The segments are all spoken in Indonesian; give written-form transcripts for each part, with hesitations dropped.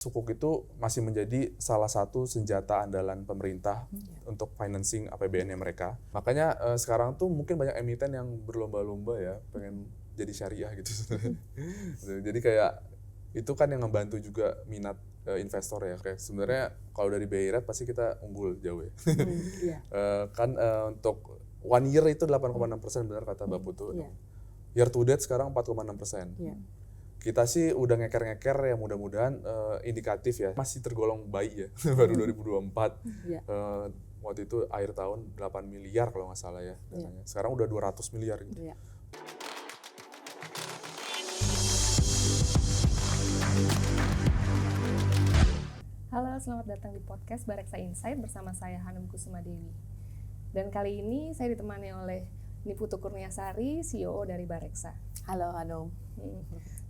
Sukuk itu masih menjadi salah satu senjata andalan pemerintah untuk financing APBN-nya mereka. Makanya sekarang tuh mungkin banyak emiten yang berlomba-lomba ya pengen jadi syariah gitu. Jadi kayak itu kan yang membantu juga minat investor ya. Kayak sebenarnya kalau dari BI Rate pasti kita unggul jauh ya. Untuk 1 year itu 8,6% benar kata Mbak Putu. Year to date sekarang 4,6%. Kita sih udah ngeker-ngeker ya, mudah-mudahan indikatif ya, masih tergolong baik ya. Baru 2024 waktu itu akhir tahun 8 miliar kalau nggak salah ya dananya. Sekarang udah 200 miliar gitu. Halo, selamat datang di podcast Bareksa Insight bersama saya Hanum Kusuma Dewi. Dan kali ini saya ditemani oleh Niputu Kurniasari, CEO dari Bareksa. Halo Hanum.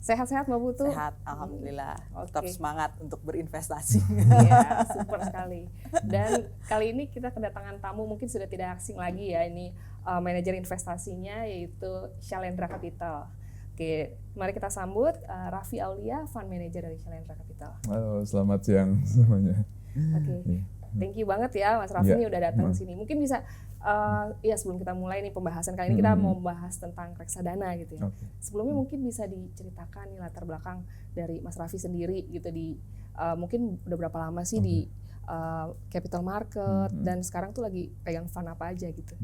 Sehat-sehat Mbak Putu? Sehat, alhamdulillah. Tetap semangat untuk berinvestasi. Iya, super sekali. Dan kali ini kita kedatangan tamu mungkin sudah tidak asing lagi ya, ini manajer investasinya yaitu Shalendra Capital. Oke, mari kita sambut Raffi Aulia, Fund Manager dari Shalendra Capital. Halo, selamat siang semuanya. Oke, thank you banget ya Mas Raffi ini udah datang sini. Mungkin bisa ya sebelum kita mulai nih pembahasan kali ini kita mau membahas tentang reksadana gitu ya. Sebelumnya mungkin bisa diceritakan nih latar belakang dari Mas Raffi sendiri gitu di mungkin udah berapa lama sih di capital market dan sekarang tuh lagi pegang fund apa aja gitu.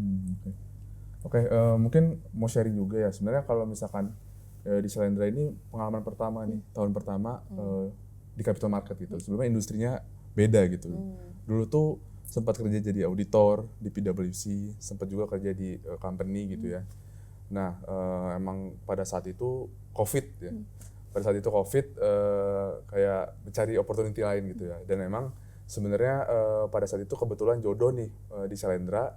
Oke, mungkin mau sharing juga ya. Sebenarnya kalau misalkan di Shalendra ini pengalaman pertama nih, tahun pertama di capital market gitu. Sebelumnya industrinya beda gitu. Dulu tuh sempat kerja jadi auditor di PwC, sempat juga kerja di company gitu ya. Nah, emang pada saat itu COVID ya. Pada saat itu COVID kayak mencari opportunity lain gitu ya. Dan memang sebenarnya pada saat itu kebetulan jodoh nih di Shalendra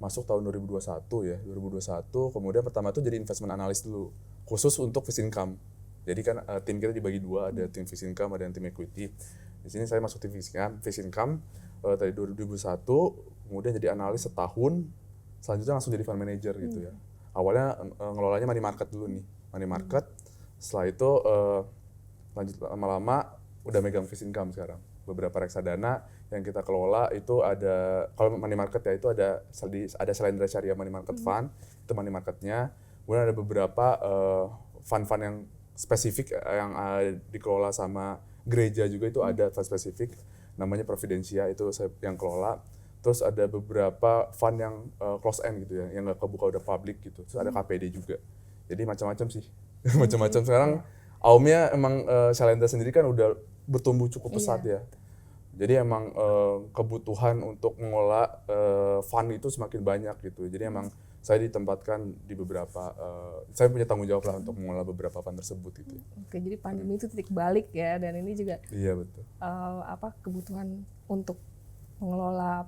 masuk tahun 2021 ya. 2021 kemudian pertama tuh jadi investment analyst dulu, khusus untuk fixed income. Jadi kan tim kita dibagi dua, ada tim fixed income, ada yang tim equity. Di sini saya masuk tim fixed income dari 2021, kemudian jadi analis setahun, selanjutnya langsung jadi fund manager gitu ya. Awalnya ngelolanya money market dulu nih, money market. Setelah itu lanjut lama-lama udah megang fixed income sekarang. Beberapa reksadana yang kita kelola itu ada, kalau money market ya itu ada Shalendra Syariah Money Market Fund, itu money marketnya. Kemudian ada beberapa fund-fund yang spesifik yang dikelola sama gereja juga, itu ada fund spesifik namanya Providensia, itu saya yang kelola. Terus ada beberapa fund yang close end gitu ya, yang nggak kebuka udah public gitu. Terus ada KPD juga. Jadi macam-macam sih. Macam-macam. Sekarang aumnya emang Shalendra sendiri kan udah bertumbuh cukup pesat ya. Jadi emang kebutuhan untuk mengelola fund itu semakin banyak gitu. Jadi emang saya ditempatkan di beberapa, saya punya tanggung jawab lah untuk mengelola beberapa fund tersebut gitu. Oke, jadi pandemi itu titik balik ya, dan ini juga iya betul. Kebutuhan untuk mengelola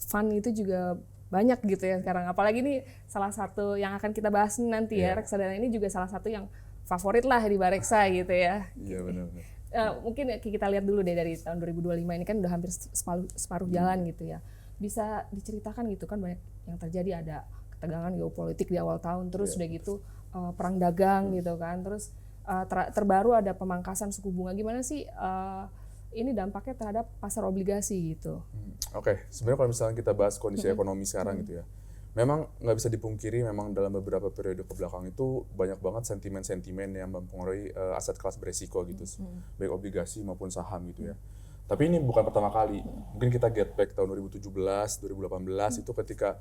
fund itu juga banyak gitu ya sekarang. Apalagi ini salah satu yang akan kita bahas nanti ya, reksadana ini juga salah satu yang favorit lah di Bareksa gitu ya. Iya benar. Mungkin kita lihat dulu deh dari tahun 2025 ini kan udah hampir separuh jalan gitu ya. Bisa diceritakan gitu kan, banyak yang terjadi, ada ketegangan geopolitik di awal tahun, terus udah gitu perang dagang gitu kan, terus terbaru ada pemangkasan suku bunga. Gimana sih ini dampaknya terhadap pasar obligasi gitu? Oke, sebenarnya kalau misalnya kita bahas kondisi ekonomi sekarang gitu ya, memang nggak bisa dipungkiri, memang dalam beberapa periode kebelakang itu banyak banget sentimen-sentimen yang mempengaruhi aset kelas beresiko gitu, baik obligasi maupun saham gitu ya. Tapi ini bukan pertama kali. Mungkin kita get back tahun 2017, 2018 itu ketika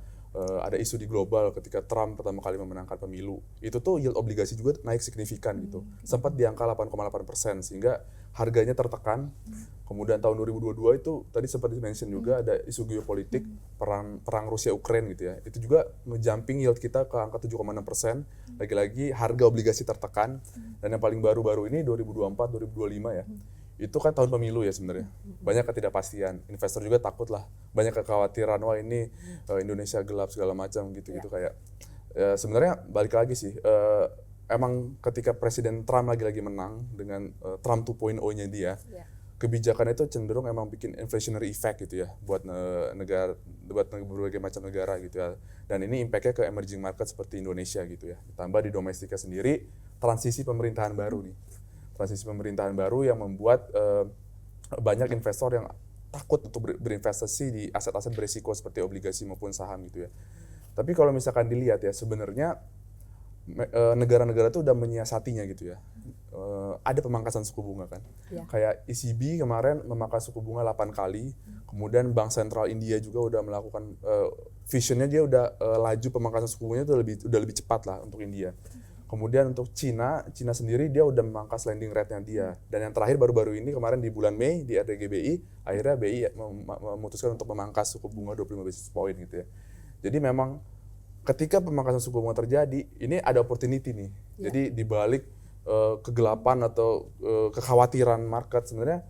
ada isu di global, ketika Trump pertama kali memenangkan pemilu. Itu tuh yield obligasi juga naik signifikan gitu. Sempat di angka 8,8% sehingga harganya tertekan. Kemudian tahun 2022 itu tadi sempat di-mention juga ada isu geopolitik, perang Rusia Ukraine gitu ya. Itu juga nge-jumping yield kita ke angka 7,6%. Lagi-lagi harga obligasi tertekan. Dan yang paling baru-baru ini 2024, 2025 ya. Itu kan tahun pemilu ya sebenarnya, banyak ketidakpastian, investor juga takut lah, banyak kekhawatiran, wah ini Indonesia gelap segala macam gitu-gitu kayak. Sebenarnya balik lagi sih, emang ketika Presiden Trump lagi-lagi menang dengan Trump 2.0-nya dia, kebijakan itu cenderung emang bikin inflationary effect gitu ya buat negara, buat berbagai macam negara gitu ya. Dan ini impact-nya ke emerging market seperti Indonesia gitu ya. Ditambah di domestiknya sendiri, transisi pemerintahan baru nih. transisi pemerintahan baru yang membuat banyak investor yang takut untuk berinvestasi di aset-aset berisiko seperti obligasi maupun saham gitu ya. Tapi kalau misalkan dilihat ya sebenarnya negara-negara itu udah menyiasatinya gitu ya. Ada pemangkasan suku bunga kan. Ya. Kayak ECB kemarin memangkas suku bunga 8 kali. Kemudian Bank Sentral India juga udah melakukan visionnya, dia udah laju pemangkasan suku bunganya itu udah lebih cepat lah untuk India. Kemudian untuk Cina sendiri dia udah memangkas lending rate-nya dia. Dan yang terakhir baru-baru ini kemarin di bulan Mei di RTGBI, akhirnya BI memutuskan untuk memangkas suku bunga 25 basis point gitu ya. Jadi memang ketika pemangkasan suku bunga terjadi, ini ada opportunity nih. Ya. Jadi di balik kegelapan atau kekhawatiran market sebenarnya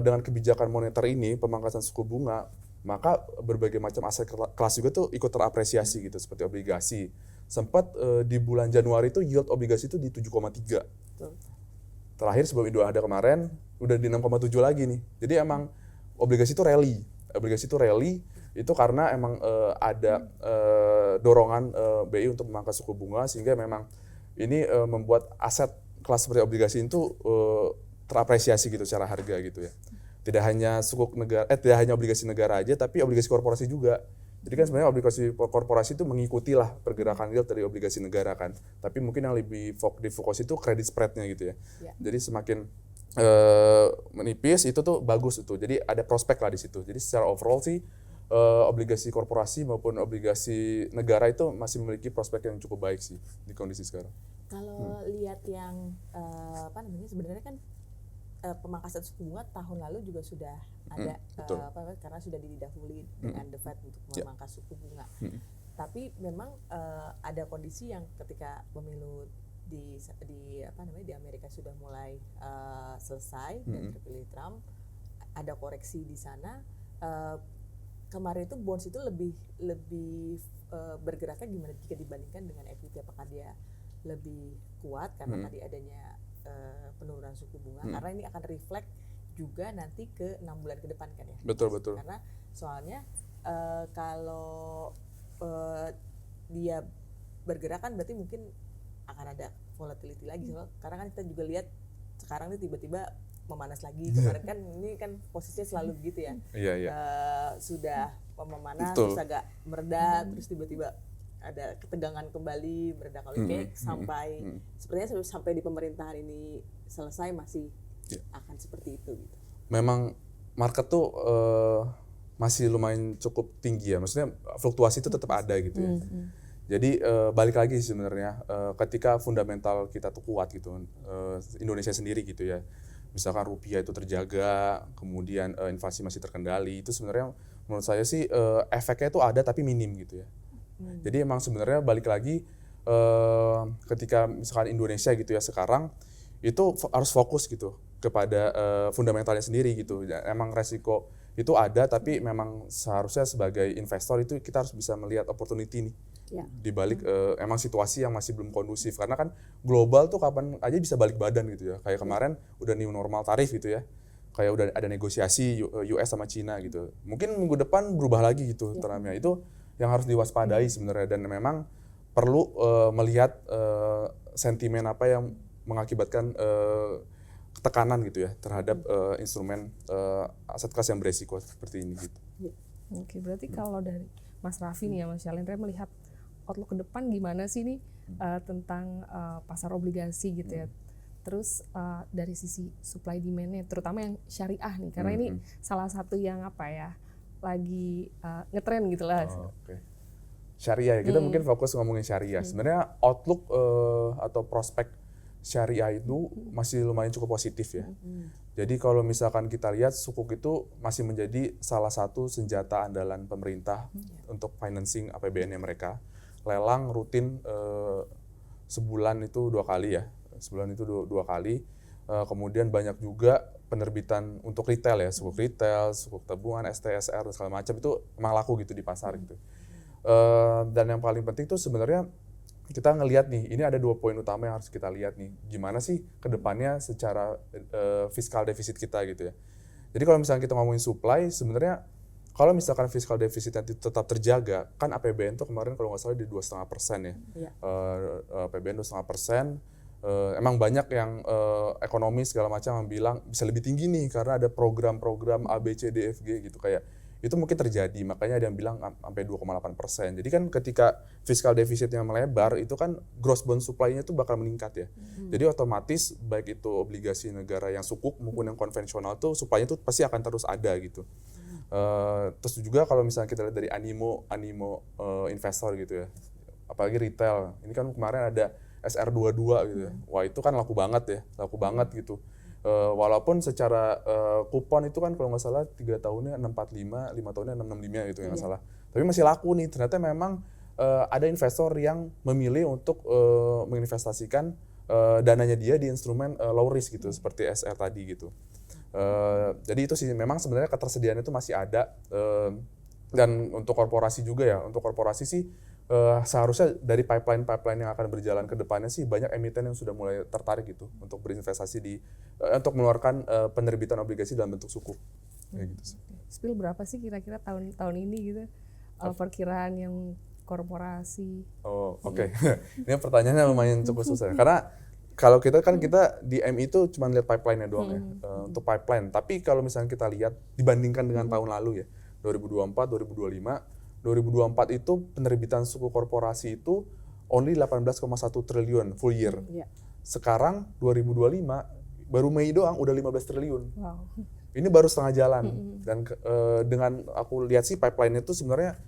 dengan kebijakan moneter ini, pemangkasan suku bunga, maka berbagai macam aset kelas juga tuh ikut terapresiasi gitu seperti obligasi. Sempat di bulan Januari itu yield obligasi itu di 7,3. Betul. Terakhir sebelum Idul Adha kemarin udah di 6,7 lagi nih. Jadi emang obligasi itu rally. Obligasi itu rally itu karena emang ada dorongan BI untuk memangkas suku bunga sehingga memang ini membuat aset kelas seperti obligasi itu terapresiasi gitu secara harga gitu ya. Tidak hanya tidak hanya obligasi negara aja tapi obligasi korporasi juga. Jadi kan sebenarnya obligasi korporasi itu mengikuti lah pergerakan yield dari obligasi negara kan. Tapi mungkin yang lebih difokus itu credit spread-nya gitu ya. Jadi semakin menipis itu tuh bagus itu. Jadi ada prospek lah di situ. Jadi secara overall sih obligasi korporasi maupun obligasi negara itu masih memiliki prospek yang cukup baik sih di kondisi sekarang. Kalau lihat yang sebenarnya kan pemangkasan suku bunga tahun lalu juga sudah ada karena sudah didahului dengan The Fed untuk memangkas suku bunga. Tapi memang ada kondisi yang ketika pemilu di Amerika sudah mulai selesai dan terpilih Trump, ada koreksi di sana. Kemarin itu bonds itu lebih bergeraknya gimana jika dibandingkan dengan equity? Apakah dia lebih kuat karena tadi adanya penurunan suku bunga, karena ini akan reflect juga nanti ke 6 bulan ke depan kan ya. Betul. Karena soalnya kalau dia bergerak kan berarti mungkin akan ada volatility lagi. Karena kan kita juga lihat sekarang ini tiba-tiba memanas lagi. Kemarin kan ini kan posisinya selalu begitu ya. Iya. Sudah memanas terus agak mereda, terus tiba-tiba ada ketegangan kembali, mereda kali sampai sepertinya sampai di pemerintahan ini selesai masih akan seperti itu gitu. Memang market tuh masih lumayan cukup tinggi ya, maksudnya fluktuasi itu tetap ada gitu ya. Jadi balik lagi sebenarnya ketika fundamental kita tuh kuat gitu, Indonesia sendiri gitu ya, misalkan rupiah itu terjaga, kemudian inflasi masih terkendali, itu sebenarnya menurut saya sih efeknya itu ada tapi minim gitu ya. Jadi emang sebenarnya balik lagi ketika misalkan Indonesia gitu ya sekarang itu harus fokus gitu kepada fundamentalnya sendiri gitu. Emang resiko itu ada tapi memang seharusnya sebagai investor itu kita harus bisa melihat opportunity nih. Di balik emang situasi yang masih belum kondusif karena kan global tuh kapan aja bisa balik badan gitu ya. Kayak kemarin udah new normal tarif gitu ya. Kayak udah ada negosiasi US sama Cina gitu. Mungkin minggu depan berubah lagi gitu termnya. Itu yang harus diwaspadai sebenarnya dan memang perlu melihat sentimen apa yang mengakibatkan tekanan gitu ya terhadap instrumen aset kelas yang beresiko seperti ini gitu. Oke, berarti kalau dari Mas Raffi nih ya Mas Shalendra melihat outlook ke depan gimana sih nih tentang pasar obligasi gitu ya. Terus dari sisi supply demand-nya terutama yang syariah nih karena ini salah satu yang lagi ngetren gitu lah. Syariah ya, kita mungkin fokus ngomongin syariah. Sebenarnya outlook atau prospek syariah itu masih lumayan cukup positif ya. Jadi kalau misalkan kita lihat sukuk itu masih menjadi salah satu senjata andalan pemerintah untuk financing APBN-nya mereka. Lelang rutin sebulan itu 2 kali ya. Sebulan itu 2 kali. Kemudian banyak juga penerbitan untuk retail ya, sukuk retail, sukuk tabungan, STSR dan segala macam itu emang laku gitu di pasar gitu. Dan yang paling penting tuh sebenarnya kita ngelihat nih, ini ada 2 poin utama yang harus kita lihat nih. Gimana sih kedepannya secara fiskal defisit kita gitu ya. Jadi kalau misalnya kita ngomongin supply, sebenarnya kalau misalkan fiskal defisitnya tetap terjaga, kan APBN tuh kemarin kalau nggak salah di 2,5% ya. APBN 2,5%. emang banyak yang ekonomis segala macam yang bilang bisa lebih tinggi nih karena ada program-program A, B, C, D, F, G gitu kayak itu mungkin terjadi, makanya ada yang bilang sampai 2,8%. Jadi kan ketika fiskal defisitnya melebar, itu kan gross bond supply-nya itu bakal meningkat ya. Jadi otomatis baik itu obligasi negara yang sukuk maupun yang konvensional tuh supply-nya tuh pasti akan terus ada gitu. Terus juga kalau misalnya kita lihat dari animo investor gitu ya, apalagi retail. Ini kan kemarin ada SR22 gitu ya. Wah itu kan laku banget gitu. Walaupun secara kupon itu kan kalau nggak salah 3 tahunnya 645, 5 tahunnya 665 gitu ya nggak salah. Tapi masih laku nih. Ternyata memang ada investor yang memilih untuk menginvestasikan dananya dia di instrumen low risk gitu seperti SR tadi gitu. Jadi itu sih memang sebenarnya ketersediaan itu masih ada dan untuk korporasi juga ya. Untuk korporasi sih seharusnya dari pipeline yang akan berjalan ke depannya sih banyak emiten yang sudah mulai tertarik gitu untuk berinvestasi di untuk mengeluarkan penerbitan obligasi dalam bentuk sukuk kayak gitu sih. Spill berapa sih kira-kira tahun ini gitu perkiraan yang korporasi? Oh oke. Ini pertanyaannya lumayan cukup susah karena kalau kita di MI itu cuma lihat pipeline-nya doang ya untuk pipeline. Tapi kalau misalnya kita lihat dibandingkan dengan tahun lalu ya 2024, 2024 itu penerbitan suku korporasi itu only 18,1 triliun full year. Sekarang 2025 baru Mei doang udah 15 triliun. Wow. Ini baru setengah jalan dan dengan aku lihat sih pipeline itu sebenarnya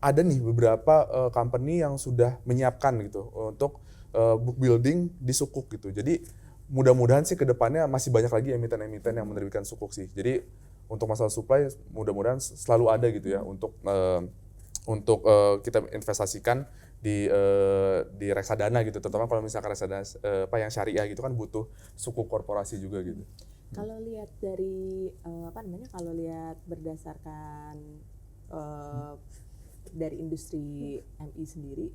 ada nih beberapa company yang sudah menyiapkan gitu untuk book building di sukuk gitu. Jadi mudah-mudahan sih ke depannya masih banyak lagi emiten-emiten yang menerbitkan sukuk sih. Jadi untuk masalah supply mudah-mudahan selalu ada gitu ya untuk kita investasikan di reksadana gitu, terutama kalau misalkan reksadana yang syariah gitu kan butuh suku korporasi juga gitu. Kalau lihat dari kalau lihat berdasarkan dari industri MI sendiri,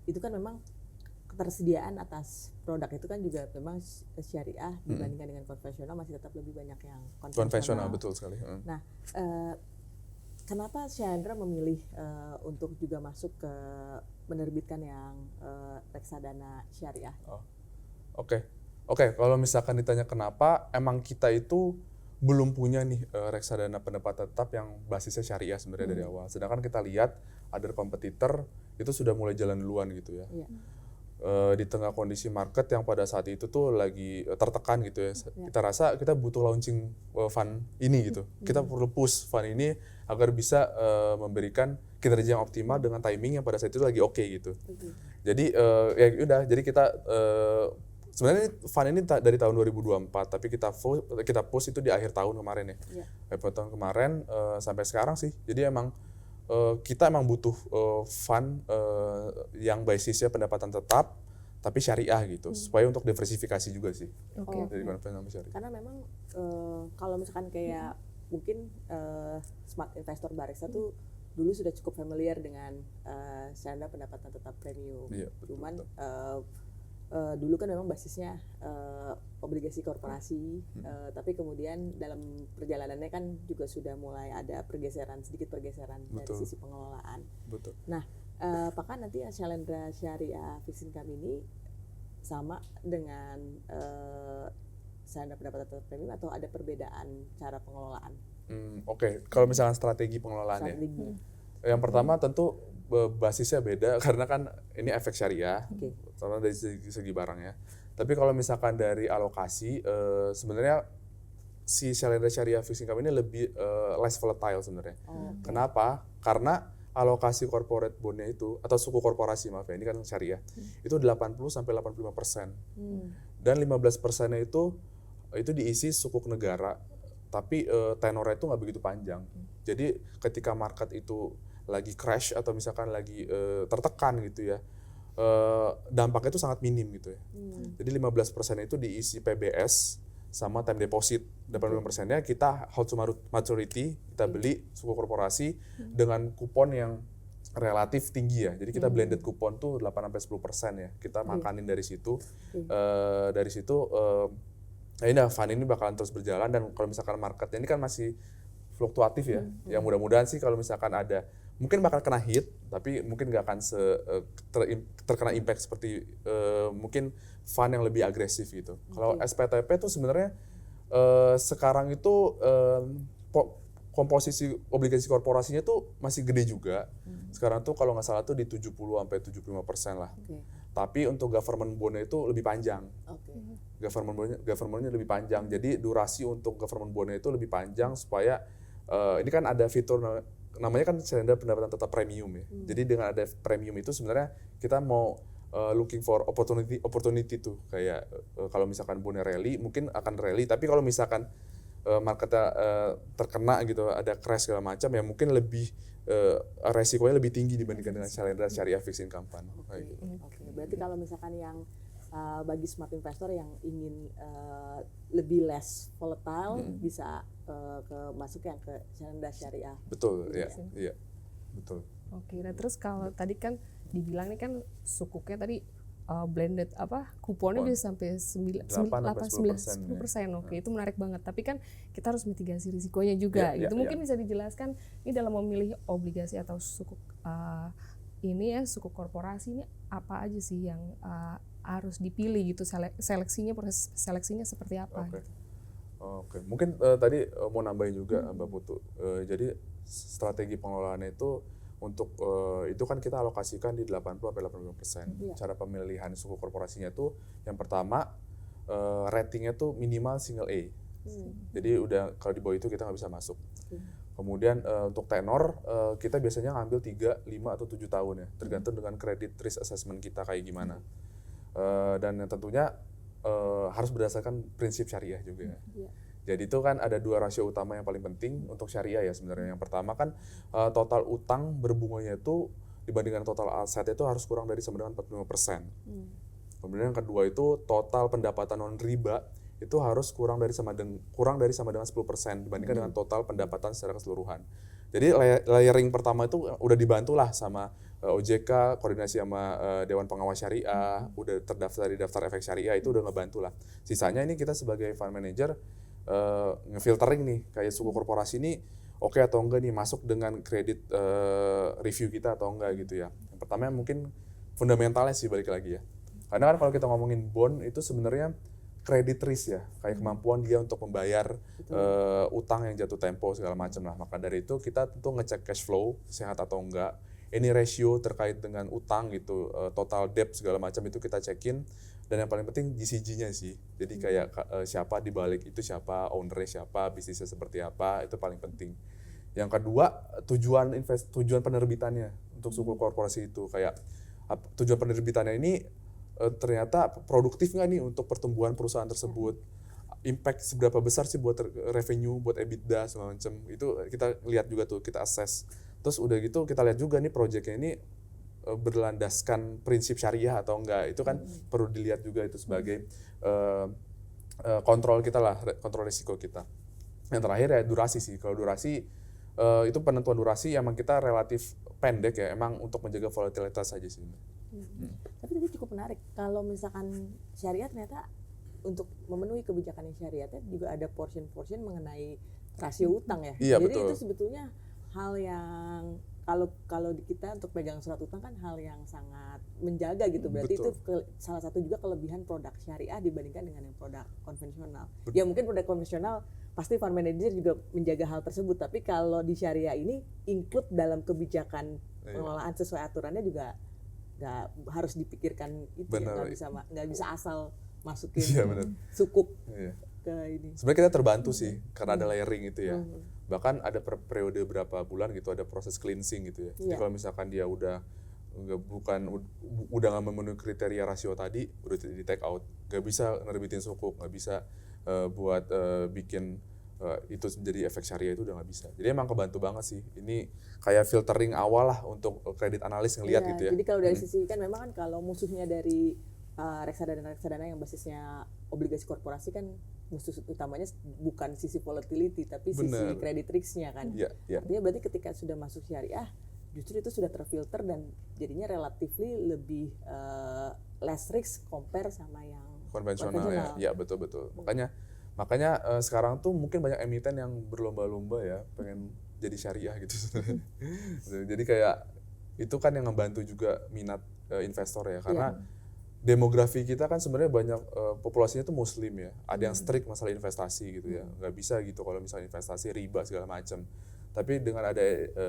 itu kan memang ketersediaan atas produk itu kan juga memang syariah dibandingkan dengan konvensional masih tetap lebih banyak yang konvensional. Betul sekali. Nah, kenapa Shandra memilih untuk juga masuk ke menerbitkan yang reksadana syariah? Oke, kalau misalkan ditanya kenapa, emang kita itu belum punya nih reksadana pendapatan tetap yang basisnya syariah sebenarnya dari awal. Sedangkan kita lihat ada kompetitor itu sudah mulai jalan duluan gitu ya. Di tengah kondisi market yang pada saat itu tuh lagi tertekan gitu ya. Kita rasa kita butuh launching fund ini gitu. Kita perlu push fund ini agar bisa memberikan kinerja yang optimal dengan timing yang pada saat itu lagi oke gitu. Jadi ya udah, jadi kita sebenarnya fund ini dari tahun 2024, tapi kita push itu di akhir tahun kemarin ya. Akhir tahun kemarin sampai sekarang sih. Jadi emang kita emang butuh fund yang basisnya pendapatan tetap tapi syariah gitu supaya untuk diversifikasi juga sih dari konvensional syariah. Karena memang kalau misalkan kayak mungkin smart investor Bareksa tuh dulu sudah cukup familiar dengan Shandra pendapatan tetap premium. Cuman dulu kan memang basisnya obligasi korporasi, tapi kemudian dalam perjalanannya kan juga sudah mulai ada sedikit pergeseran dari sisi pengelolaan. Betul. Nah, apakah nanti Shalendra Syariah Fixed Income ini sama dengan Shandra pendapatan tetap premium atau ada perbedaan cara pengelolaan? Kalau misalkan strategi pengelolaannya, yang pertama tentu basisnya beda karena kan ini efek syariah, terutama dari segi barangnya. Tapi kalau misalkan dari alokasi, sebenarnya si Shalendra Syariah Fixed Income ini lebih less volatile sebenarnya. Kenapa? Karena alokasi corporate bondnya itu atau suku korporasi maaf ya, ini kan syariah, itu 80-85%. Dan 15%-nya itu diisi sukuk negara, tapi tenornya itu nggak begitu panjang. Jadi ketika market itu lagi crash atau misalkan lagi tertekan gitu ya, dampaknya itu sangat minim gitu ya. Jadi 15% itu diisi PBS sama time deposit. 85%-nya kita hold to maturity, kita beli suku korporasi dengan kupon yang relatif tinggi ya. Jadi kita blended kupon tuh 8-10% ya. Kita makanin dari situ. Dari situ fund ini bakalan terus berjalan, dan kalau misalkan marketnya ini kan masih fluktuatif ya. Yang mudah-mudahan sih kalau misalkan ada mungkin bakal kena hit, tapi mungkin nggak akan terkena impact seperti mungkin fund yang lebih agresif gitu. Kalau SPTP tuh sebenarnya sekarang itu komposisi obligasi korporasinya tuh masih gede juga. Sekarang tuh kalau nggak salah tuh di 70-75% lah. Tapi untuk government bond-nya itu lebih panjang. Government-nya lebih panjang. Jadi durasi untuk government bond-nya itu lebih panjang supaya ini kan ada fitur namanya kan surrender pendapatan tetap premium ya. Jadi dengan ada premium itu sebenarnya kita mau looking for opportunity tuh kayak kalau misalkan bondnya rally mungkin akan rally, tapi kalau misalkan marketnya terkena gitu, ada crash segala macam ya mungkin lebih resikonya lebih tinggi dibandingkan dengan syariah fixed income fund. Berarti kalau misalkan yang bagi smart investor yang ingin lebih less volatile bisa masuk yang ke syariah. Betul, iya, betul. Oke, nah terus kalau tadi kan dibilang nih kan sukuknya tadi blended kuponnya bisa sampai 8-10%. Oke, itu menarik banget. Tapi kan kita harus mitigasi risikonya juga gitu. Mungkin bisa dijelaskan ini dalam memilih obligasi atau sukuk ini ya, sukuk korporasi ini apa aja sih yang harus dipilih gitu, seleksinya, proses seleksinya seperti apa? Oke. Mungkin tadi mau nambahin juga Mbak Putu. Jadi strategi pengelolaannya itu untuk itu kan kita alokasikan di 80-85%. Cara pemilihan suku korporasinya itu yang pertama ratingnya tuh minimal single A. Jadi udah kalau di bawah itu kita nggak bisa masuk. Kemudian untuk tenor kita biasanya ngambil 3, 5 atau 7 tahun ya, tergantung dengan credit risk assessment kita kayak gimana. Dan yang tentunya harus berdasarkan prinsip syariah juga. Jadi itu kan ada 2 rasio utama yang paling penting untuk syariah ya sebenarnya. Yang pertama kan total utang berbunganya itu dibandingkan total aset itu harus kurang dari sama dengan 45%. Kemudian yang kedua itu total pendapatan non riba itu harus kurang dari sama dengan 10% dibandingkan dengan total pendapatan secara keseluruhan. Jadi layering pertama itu udah dibantu lah sama OJK, koordinasi sama Dewan Pengawas Syariah, udah terdaftar di daftar efek syariah, itu udah ngebantu lah. Sisanya ini kita sebagai fund manager ngefiltering nih, kayak suku korporasi ini oke atau enggak nih, masuk dengan kredit review kita atau enggak gitu ya. Yang pertama mungkin fundamentalnya sih balik lagi ya. Karena kan kalau kita ngomongin bond itu sebenarnya kredit risk ya, kayak kemampuan dia untuk membayar utang yang jatuh tempo segala macam lah. Maka dari itu kita tentu ngecek cash flow sehat atau enggak. Ini ratio terkait dengan utang gitu, total debt segala macam itu kita cekin. Dan yang paling penting GCG-nya sih. Jadi kayak siapa di balik itu, siapa owner-nya siapa, bisnisnya seperti apa, itu paling penting. Yang kedua, tujuan penerbitannya untuk suku korporasi itu, kayak tujuan penerbitannya ini ternyata produktif nggak nih untuk pertumbuhan perusahaan tersebut, impact seberapa besar sih buat revenue, buat EBITDA segala macam, itu kita lihat juga tuh, kita assess. Terus udah gitu kita lihat juga nih proyeknya ini berlandaskan prinsip syariah atau enggak, itu kan perlu dilihat juga itu sebagai kontrol kita lah, kontrol risiko kita. Yang terakhir ya durasi sih. Kalau durasi itu penentuan durasi emang kita relatif pendek ya, emang untuk menjaga volatilitas saja sih. Tapi tadi cukup menarik kalau misalkan syariah ternyata untuk memenuhi kebijakan yang syariatnya juga ada portion mengenai rasio utang ya. Iya, jadi betul. Itu sebetulnya hal yang kalau di kita untuk pegang surat utang kan hal yang sangat menjaga gitu. Berarti Betul. itu salah satu juga kelebihan produk syariah dibandingkan dengan yang produk konvensional. Ya mungkin produk konvensional pasti fund manager juga menjaga hal tersebut, tapi kalau di syariah ini include dalam kebijakan pengelolaan sesuai aturannya juga nggak harus dipikirkan itu. Benar. Ya, nggak bisa asal masukin sukuk ke ini. Sebenarnya kita terbantu sih karena ada layering itu ya. Bahkan ada per periode berapa bulan gitu ada proses cleansing gitu ya. Jadi kalau misalkan dia udah nggak memenuhi kriteria rasio tadi, udah di take out, nggak bisa nerbitin sukuk, nggak bisa buat bikin itu menjadi efek syariah, itu udah nggak bisa. Jadi emang kebantu banget sih. Ini kayak filtering awal lah untuk kredit analis ngelihat gitu ya. Jadi kalau dari sisi kan memang kan kalau musuhnya dari reksadana yang basisnya obligasi korporasi kan musuh utamanya bukan sisi volatility tapi sisi credit risk-nya kan. Artinya berarti ketika sudah masuk syariah justru itu sudah terfilter dan jadinya relatively lebih less risk compare sama yang konvensional. Ya betul. Makanya sekarang tuh mungkin banyak emiten yang berlomba-lomba ya pengen jadi syariah gitu sebenarnya. Jadi kayak itu kan yang membantu juga minat investor ya, karena demografi kita kan sebenarnya banyak populasinya tuh muslim ya. Ada yang strict masalah investasi gitu ya. Nggak bisa gitu kalau misalnya investasi riba segala macam. Tapi dengan ada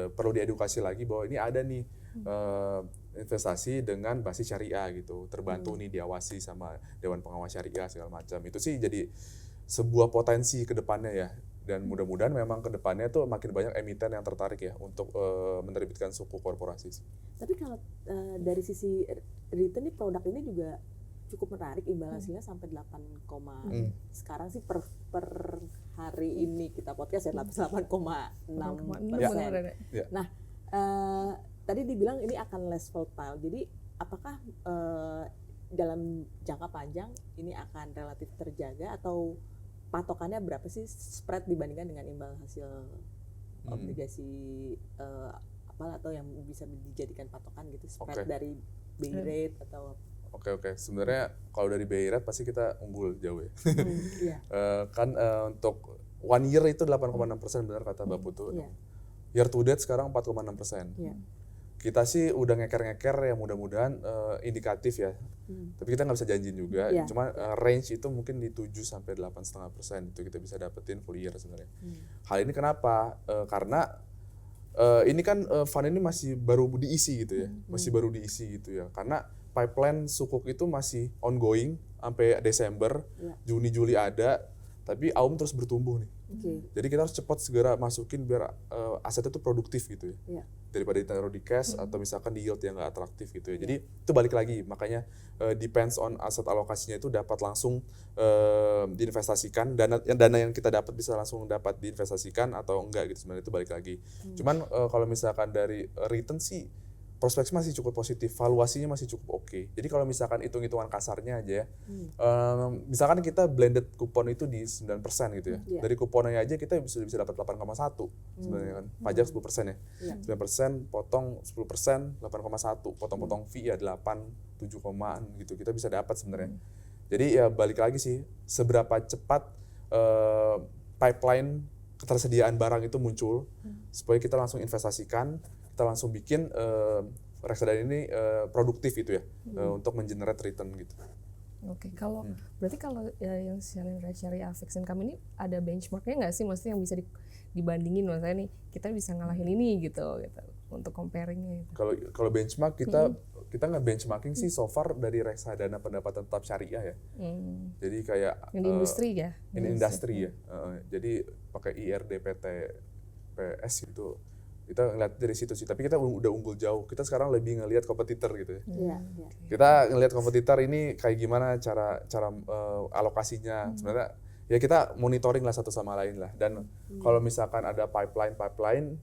perlu diedukasi lagi bahwa ini ada nih investasi dengan basis syariah gitu. Terbantu nih diawasi sama Dewan Pengawas Syariah segala macam. Itu sih jadi sebuah potensi ke depannya ya. Dan mudah-mudahan memang ke depannya tuh makin banyak emiten yang tertarik ya untuk menerbitkan suku korporasi. Tapi kalau dari sisi return nih, produk ini juga cukup menarik, imbal hasilnya sampai 8, sekarang sih per hari ini kita podcast ya 8,6%. Ya. Nah, tadi dibilang ini akan less volatile. Jadi apakah dalam jangka panjang ini akan relatif terjaga, atau patokannya berapa sih spread dibandingkan dengan imbal hasil obligasi atau yang bisa dijadikan patokan gitu, spread dari BI rate atau Oke. Sebenarnya kalau dari BI rate pasti kita unggul jauh ya. Kan untuk 1 year itu 8,6%, benar kata Mbak Putu. Year to date sekarang 4,6%. Kita sih udah ngeker ya, mudah-mudahan indikatif ya. Tapi kita nggak bisa janjiin juga. Cuma range itu mungkin di 7 sampai 8,5% itu kita bisa dapetin full year sebenarnya. Hal ini kenapa? Karena ini kan fund ini masih baru diisi gitu ya. Masih baru diisi gitu ya. Karena pipeline sukuk itu masih ongoing sampai Desember, Juni, Juli ada. Tapi AUM terus bertumbuh nih. Jadi kita harus cepat segera masukin biar asetnya itu produktif gitu ya. Daripada ditaruh di cash atau misalkan di yield yang nggak atraktif gitu ya. Jadi itu balik lagi, makanya depends on aset alokasinya itu dapat langsung diinvestasikan, dana yang kita dapat bisa langsung dapat diinvestasikan atau enggak gitu, sebenarnya itu balik lagi. Cuman kalau misalkan dari return sih prospeknya masih cukup positif, valuasinya masih cukup oke. Jadi kalau misalkan hitung-hitungan kasarnya aja ya, misalkan kita blended kupon itu di 9% gitu ya. Dari kuponnya aja kita bisa dapat 8,1 sebenarnya kan. Pajak 10% ya. 9% potong 10%, 8,1. Potong-potong fee ya 8, 7 komaan gitu. Kita bisa dapat sebenarnya. Jadi ya balik lagi sih, seberapa cepat pipeline ketersediaan barang itu muncul supaya kita langsung investasikan, kita langsung bikin reksadana ini produktif gitu ya, untuk mengenerate return gitu. Oke, berarti kalau yang Syariah Fixed Income ini ada benchmarknya nggak sih? Maksudnya yang bisa dibandingin, maksudnya nih kita bisa ngalahin ini gitu untuk comparingnya. Kalau benchmark kita nggak benchmarking sih so far dari reksadana pendapatan tetap syariah ya. Jadi kayak ini industri ya. Ini industri ya. Jadi pakai IRDPT PS gitu. Kita ngeliat dari situ sih, tapi kita udah unggul jauh. Kita sekarang lebih ngelihat kompetitor gitu ya. Kita ngelihat kompetitor ini kayak gimana cara alokasinya. Sebenarnya ya kita monitoring lah satu sama lain lah. Dan kalau misalkan ada pipeline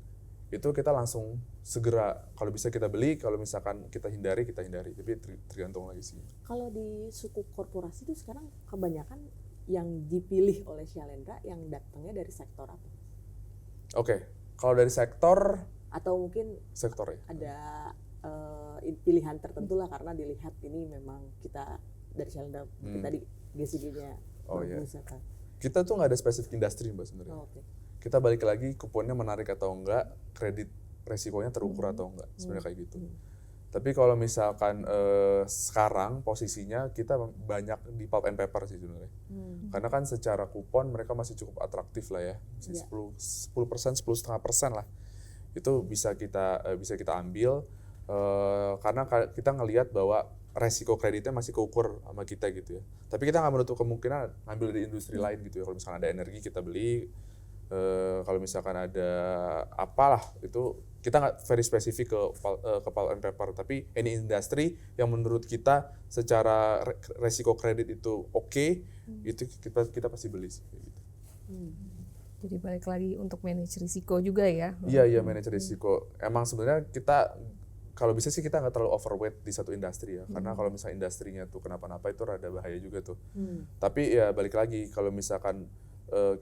itu kita langsung segera, kalau bisa kita beli, kalau misalkan kita hindari. Tapi tergantung lagi sih. Kalau di suku korporasi itu sekarang kebanyakan yang dipilih oleh Shalendra yang datangnya dari sektor apa? Oke. Kalau dari sektor atau mungkin sektor ya, ada pilihan tertentu lah, karena dilihat ini memang kita dari Shalendra tadi GCG-nya bagus kan. Kita tuh nggak ada spesifik industri Mbak sebenarnya. Kita balik lagi kuponnya menarik atau enggak, kredit resikonya terukur atau enggak, sebenarnya kayak gitu. Tapi kalau misalkan sekarang posisinya kita banyak di pulp and paper sih sebenarnya. Karena kan secara kupon mereka masih cukup atraktif lah ya. 10%, 10,5% lah. Itu bisa kita ambil karena kita ngelihat bahwa resiko kreditnya masih keukur sama kita gitu ya. Tapi kita nggak menutup kemungkinan ngambil dari industri lain gitu ya. Kalau misalkan ada energi kita beli, kalau misalkan ada apalah itu kita nggak very spesifik ke pulp and paper, tapi any industry yang menurut kita secara resiko kredit itu oke, itu kita pasti beli sih gitu. Jadi balik lagi untuk manage risiko juga ya. Iya manage risiko. Emang sebenarnya kita kalau bisa sih kita nggak terlalu overweight di satu industri ya, karena kalau misalnya industrinya tuh kenapa-napa itu rada bahaya juga tuh. Tapi ya balik lagi kalau misalkan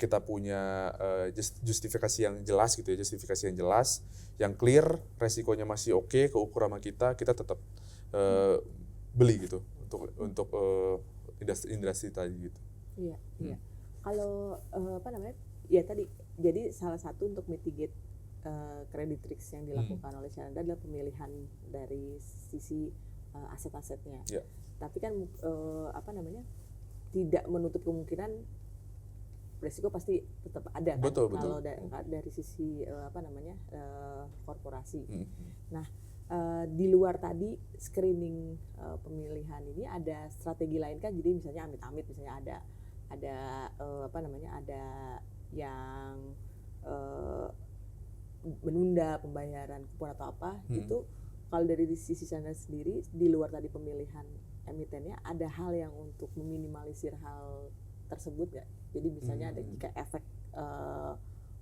kita punya justifikasi yang jelas gitu ya, yang clear, resikonya masih oke, keukur sama kita tetap beli gitu untuk industri tadi gitu. Iya. Kalau ya tadi, jadi salah satu untuk mitigate credit risk yang dilakukan oleh Shalendra adalah pemilihan dari sisi aset-asetnya. Tapi kan tidak menutup kemungkinan resiko pasti tetap ada kan kalau dari sisi korporasi. Nah, di luar tadi screening pemilihan ini ada strategi lain kan, jadi misalnya amit-amit misalnya ada yang menunda pembayaran kupon atau apa, itu kalau dari sisi Shalendra sendiri di luar tadi pemilihan emitennya ada hal yang untuk meminimalisir hal tersebut nggak? Jadi misalnya ada jika efek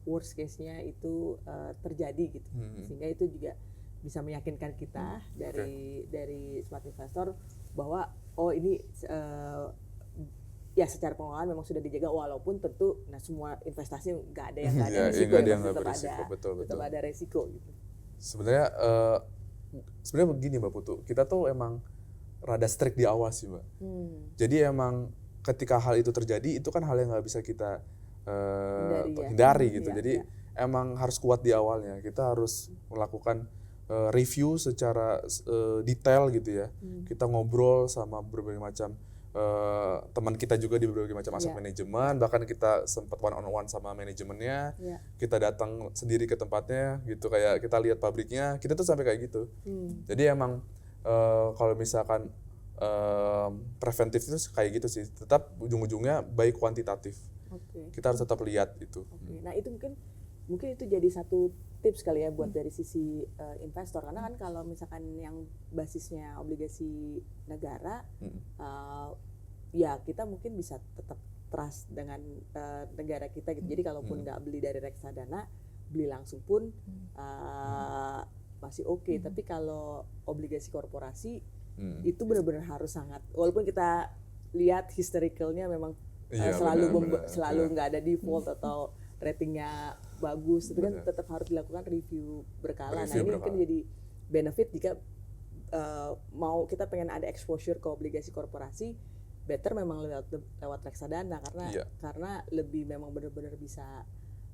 worst case-nya itu terjadi gitu, sehingga itu juga bisa meyakinkan kita dari smart investor bahwa ini ya secara pengelolaan memang sudah dijaga, walaupun tentu semua investasi nggak ada yang nggak ada resiko, tetap ada resiko gitu. Sebenarnya begini Mbak Putu, kita tuh emang rada strict di awal sih Mbak. Jadi emang ketika hal itu terjadi, itu kan hal yang nggak bisa kita hindari gitu. Jadi emang harus kuat di awalnya. Kita harus melakukan review secara detail gitu ya. Kita ngobrol sama berbagai macam teman kita juga di berbagai macam aset manajemen, bahkan kita sempat one on one sama manajemennya. Kita datang sendiri ke tempatnya gitu, kayak kita lihat pabriknya, kita tuh sampai kayak gitu. Jadi emang kalau misalkan preventif itu kayak gitu sih, tetap ujung-ujungnya baik kuantitatif. Kita harus tetap lihat itu. Nah itu mungkin itu jadi satu tips kali ya buat dari sisi investor, karena kan kalau misalkan yang basisnya obligasi negara, ya kita mungkin bisa tetap trust dengan negara kita gitu. Jadi kalaupun nggak beli dari reksadana, beli langsung pun masih oke. Tapi kalau obligasi korporasi itu benar-benar harus sangat, walaupun kita lihat historicalnya memang selalu nggak ada default atau ratingnya bagus, itu kan tetap harus dilakukan review berkala. Nah ini mungkin jadi benefit jika mau kita pengen ada exposure ke obligasi korporasi, better memang lewat reksadana, karena lebih memang benar-benar bisa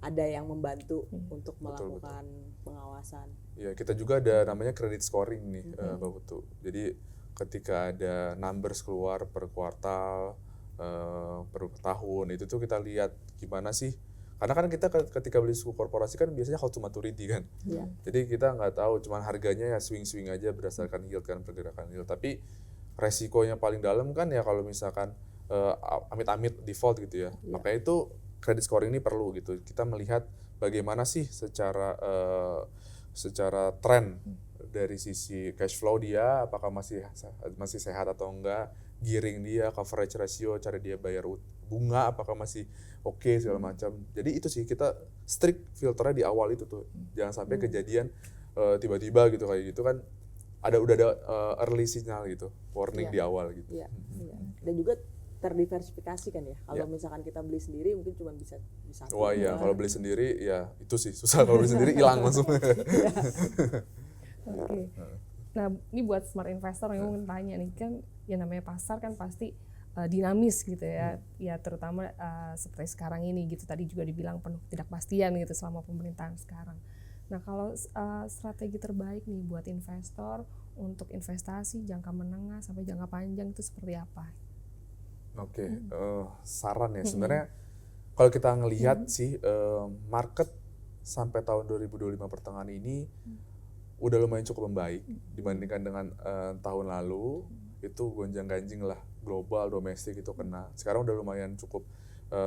ada yang membantu untuk melakukan pengawasan. Ya, kita juga ada namanya credit scoring nih, Mbak Putu. Jadi ketika ada numbers keluar per kuartal, per tahun, itu tuh kita lihat gimana sih. Karena kan kita ketika beli suku korporasi kan biasanya hold to maturity kan. Jadi kita nggak tahu, cuman harganya ya swing-swing aja berdasarkan yield kan, pergerakan yield. Tapi resikonya paling dalam kan ya kalau misalkan amit-amit default gitu ya. Makanya itu credit scoring ini perlu gitu. Kita melihat bagaimana sih secara tren dari sisi cash flow dia, apakah masih sehat atau enggak, gearing dia, coverage ratio, cara dia bayar bunga apakah masih oke, segala macam. Jadi itu sih kita strict filternya di awal itu tuh. Jangan sampai kejadian tiba-tiba gitu kayak gitu kan udah ada early signal gitu, warning di awal gitu. Dan juga terdiversifikasi kan ya. Kalau misalkan kita beli sendiri mungkin cuma bisa Wah iya, kalau beli sendiri ya itu sih susah, kalau beli sendiri hilang langsung. Nah, ini buat smart investor yang mungkin tanya nih, kan yang namanya pasar kan pasti dinamis gitu ya. Ya terutama seperti sekarang ini gitu, tadi juga dibilang penuh ketidakpastian gitu selama pemerintahan sekarang. Nah, kalau strategi terbaik nih buat investor untuk investasi jangka menengah sampai jangka panjang itu seperti apa? Saran ya sebenarnya kalau kita ngelihat sih market sampai tahun 2025 pertengahan ini udah lumayan cukup membaik dibandingkan dengan tahun lalu. Itu gonjang-ganjing lah, global, domestik itu kena. Sekarang udah lumayan cukup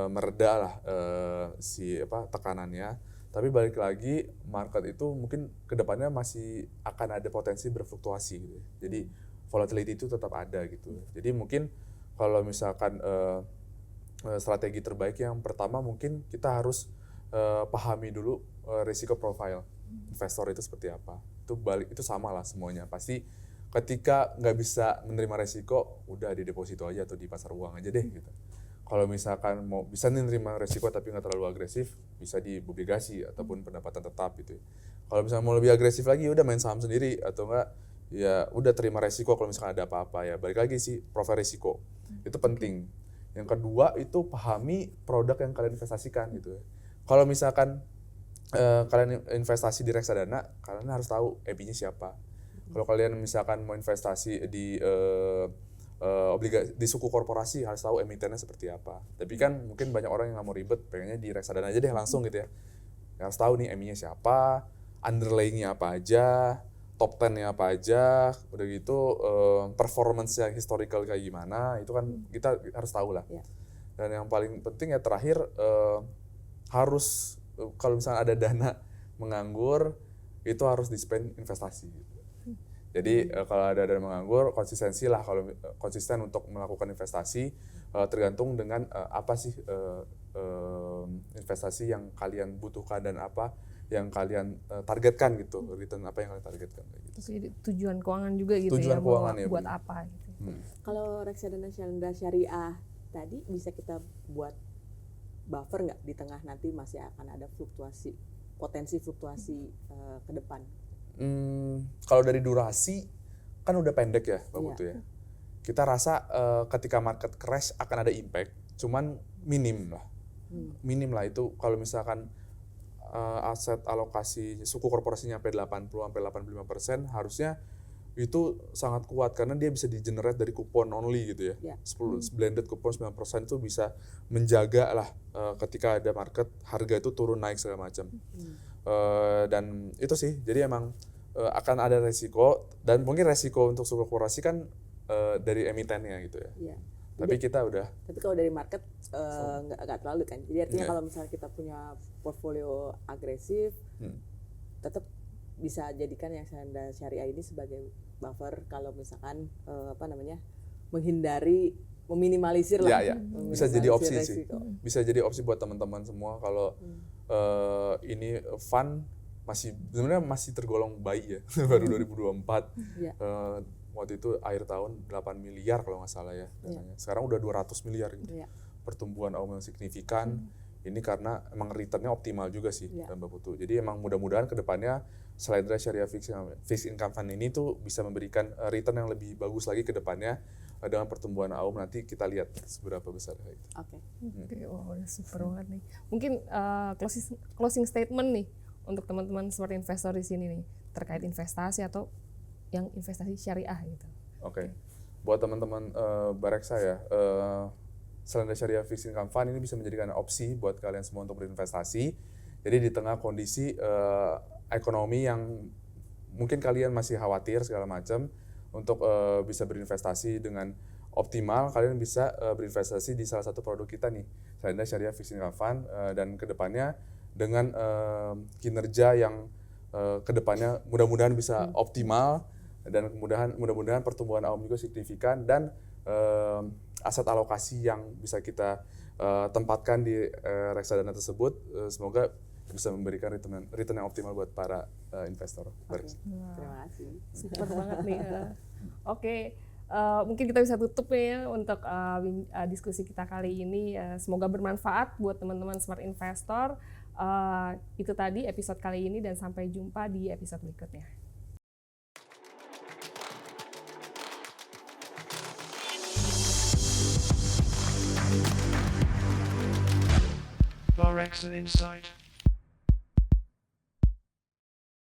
mereda lah tekanannya. Tapi balik lagi market itu mungkin kedepannya masih akan ada potensi berfluktuasi gitu. Jadi volatility itu tetap ada gitu. Jadi mungkin kalau misalkan strategi terbaik yang pertama mungkin kita harus pahami dulu risiko profile investor itu seperti apa. Itu sama lah semuanya. Pasti ketika nggak bisa menerima resiko, udah di deposito aja atau di pasar uang aja deh gitu. Kalau misalkan mau bisa menerima resiko tapi nggak terlalu agresif, bisa di obligasi ataupun pendapatan tetap gitu. Kalau misalnya mau lebih agresif lagi, udah main saham sendiri atau enggak ya udah terima resiko kalau misalkan ada apa-apa ya. Balik lagi sih profil resiko itu penting. Yang kedua itu pahami produk yang kalian investasikan gitu. Kalau misalkan kalian investasi di reksadana, kalian harus tahu EPI-nya siapa. Kalau kalian misalkan mau investasi di obligasi di suku korporasi, harus tahu emitennya seperti apa. Tapi kan mungkin banyak orang yang nggak mau ribet, pengennya di reksadana aja deh langsung gitu ya. Harus tahu nih EMI-nya siapa, underlying-nya apa aja, top 10-nya apa aja, udah gitu performance-nya historical kayak gimana, itu kan kita harus tahu lah. Yeah. Dan yang paling penting ya terakhir harus kalau misalnya ada dana menganggur, itu harus di-spend investasi. Jadi kalau ada dana menganggur, konsistensi lah, kalau konsisten untuk melakukan investasi, tergantung dengan apa sih investasi yang kalian butuhkan dan apa yang kalian targetkan gitu, return apa yang kalian targetkan kayak gitu. Jadi tujuan keuangan juga gitu Tujuan ya, keuangan ya, buat Bu. apa gitu. Kalau reksadana syariah tadi bisa kita buat buffer nggak di tengah nanti masih akan ada potensi fluktuasi ke depan? Kalau dari durasi kan udah pendek ya Mbak Iya. Putu ya. Kita rasa ketika market crash akan ada impact, cuman minim lah itu. Kalau misalkan aset alokasi suku korporasinya sampai 80-85%, harusnya itu sangat kuat karena dia bisa di-generate dari kupon only gitu ya. 10 blended kupon 9% itu bisa menjaga lah ketika ada market harga itu turun naik segala macam. Dan itu sih, jadi emang akan ada resiko, dan mungkin resiko untuk suku korporasi kan dari emitennya gitu ya. Iya. Tapi kita udah. Tapi kalau dari market nggak terlalu kan. Jadi artinya kalau misalnya kita punya portfolio agresif, tetap bisa jadikan yang syariah ini sebagai buffer kalau misalkan meminimalisir lah. Ya. Bisa jadi opsi sih. resiko. Bisa jadi opsi buat teman-teman semua kalau ini fund sebenarnya masih tergolong bayi ya. Baru 2024. Iya. Waktu itu akhir tahun 8 miliar kalau nggak salah ya dananya. Sekarang udah 200 miliar gitu. Iya. Pertumbuhan AUM yang signifikan. Ini karena emang returnnya optimal juga sih Mbak Putu. Jadi emang mudah-mudahan kedepannya selain dari Syariah Fixed Income Fund ini tuh bisa memberikan return yang lebih bagus lagi ke depannya dengan pertumbuhan AUM. Nanti kita lihat seberapa besar itu. Oke. Oke, wah udah super banget nih. Mungkin closing statement nih untuk teman-teman smart investor di sini nih terkait investasi atau yang investasi syariah gitu. Oke. Buat teman-teman Bareksa ya, selain dari Syariah Fixed Income Fund ini bisa menjadikan opsi buat kalian semua untuk berinvestasi. Jadi di tengah kondisi ekonomi yang mungkin kalian masih khawatir segala macam, untuk bisa berinvestasi dengan optimal, kalian bisa berinvestasi di salah satu produk kita nih, selain dari Syariah Fixed Income Fund, dan kedepannya dengan kinerja yang kedepannya mudah-mudahan bisa optimal, dan mudah-mudahan pertumbuhan AUM juga signifikan, dan aset alokasi yang bisa kita tempatkan di reksadana tersebut semoga bisa memberikan return yang optimal buat para investor. Oke. Terima kasih. Super banget nih. Oke, mungkin kita bisa tutup nih ya untuk diskusi kita kali ini. Semoga bermanfaat buat teman-teman smart investor. Itu tadi episode kali ini, dan sampai jumpa di episode berikutnya. Forex and Insight.